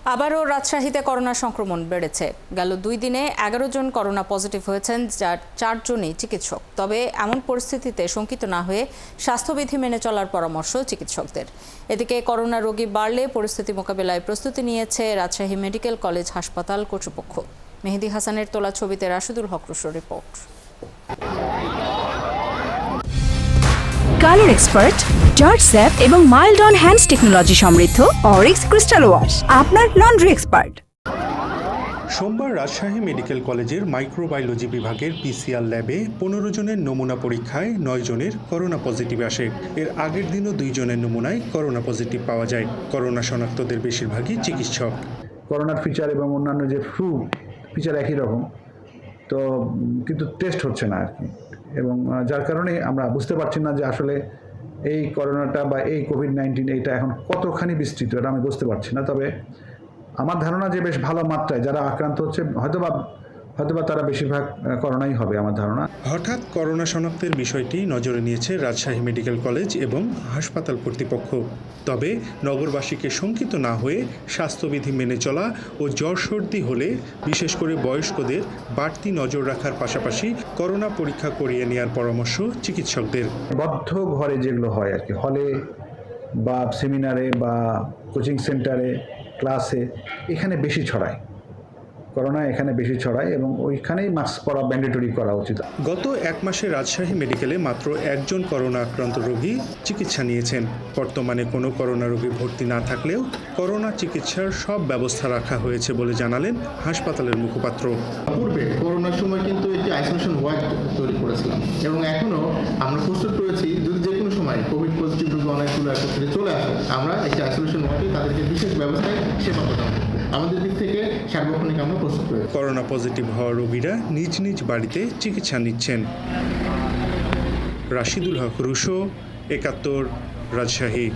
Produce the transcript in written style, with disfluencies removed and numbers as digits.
আবারও রাজশাহীতে করোনা সংক্রমণ বেড়েছে। গেল 2 দিনে 11 জন করোনা পজিটিভ হয়েছেন, যার 4 জনই চিকিৎসক। তবে এমন পরিস্থিতিতে শঙ্কিত না হয়ে স্বাস্থ্যবিধি মেনে চলার পরামর্শ চিকিৎসকদের। এদিকে করোনা রোগী বাড়লে পরিস্থিতি মোকাবেলায় প্রস্তুতি নিয়েছে রাজশাহী মেডিকেল কলেজ হাসপাতাল কর্তৃপক্ষ। মেহেদী হাসানের তোলা ছবিতে রাশিদুল হক রুশোর রিপোর্ট। কালার এক্সপার্ট, জর্জ স্যাপ এবং মাইল্ড অন হ্যান্ডস টেকনোলজি সমৃদ্ধ অরিক্স ক্রিস্টাল ওয়াশ আপনার লন্ড্রি এক্সপার্ট। সোমবার রাজশাহী মেডিকেল কলেজের মাইক্রোবায়োলজি বিভাগের পিসিআর ল্যাবে 15 জনের নমুনা পরীক্ষায় 9 জনের করোনা পজিটিভ আসে। এর আগের দিনও 2 জনের নমুনায় করোনা পজিটিভ পাওয়া যায়। করোনা শনাক্তদের বেশিরভাগই চিকিৎসক। করোনার ফিচার এবং অন্যান্য যে ফ্লু ফিচার একই রকম, তো কিন্তু টেস্ট হচ্ছে না আর কি, এবং যার কারণে আমরা বুঝতে পারছি না যে আসলে এই করোনাটা বা এই কোভিড-19 এইটা এখন কতখানি বিস্তৃত, এটা আমি বুঝতে পারছি না। তবে আমার ধারণা যে বেশ ভালো মাত্রায় যারা আক্রান্ত হচ্ছে হয়তোবা তারা বেশিরভাগ করোনাই হবে আমার ধারণা। হঠাৎ করোনা শনাক্তের বিষয়টি নজরে নিয়েছে রাজশাহী মেডিকেল কলেজ এবং হাসপাতাল কর্তৃপক্ষ। তবে নগরবাসীকে শঙ্কিত না হয়ে স্বাস্থ্যবিধি মেনে চলা ও জ্বর সর্দি হলে বিশেষ করে বয়স্কদের বাড়তি নজর রাখার পাশাপাশি করোনা পরীক্ষা করিয়ে নেওয়ার পরামর্শ চিকিৎসকদের। বদ্ধ ঘরে যেগুলো হয় আর কি, হলে বা সেমিনারে বা কোচিং সেন্টারে, ক্লাসে, এখানে বেশি ছড়ায় করোনা, এখানে বেশি ছড়ায় এবং ওইখানেই মাস্ক পরা ম্যান্ডেটরি করা উচিত। গত 1 মাসে রাজশাহী মেডিকেলে মাত্র 1 জন করোনা আক্রান্ত রোগী চিকিৎসা নিয়েছেন। বর্তমানে কোনো করোনা রোগী ভর্তি না থাকলেও করোনা চিকিৎসার সব ব্যবস্থা রাখা হয়েছে বলে জানালেন হাসপাতালের মুখপাত্র। পূর্বে করোনার সময় কিন্তু একটি আইসোলেশন ওয়ার্ড তৈরি করেছিলাম এবং এখনও আমরা প্রস্তুত রয়েছি, যদি যে কোনো সময় কোভিড পজিটিভ রোগী অনেকগুলো একত্রে চলে আসে, আমরা একটি আইসোলেশন ওয়ার্ডে তাদেরকে বিশেষ ব্যবস্থায় সেবা প্রদান করব। আমাদের দিক থেকে সার্বক্ষণিক আমরা প্রস্তুত রয়েছি। করোনা পজিটিভ হওয়া রোগীরা নিজ নিজ বাড়িতে চিকিৎসা নিচ্ছেন। রাশিদুল হক রুশো, 71, রাজশাহী।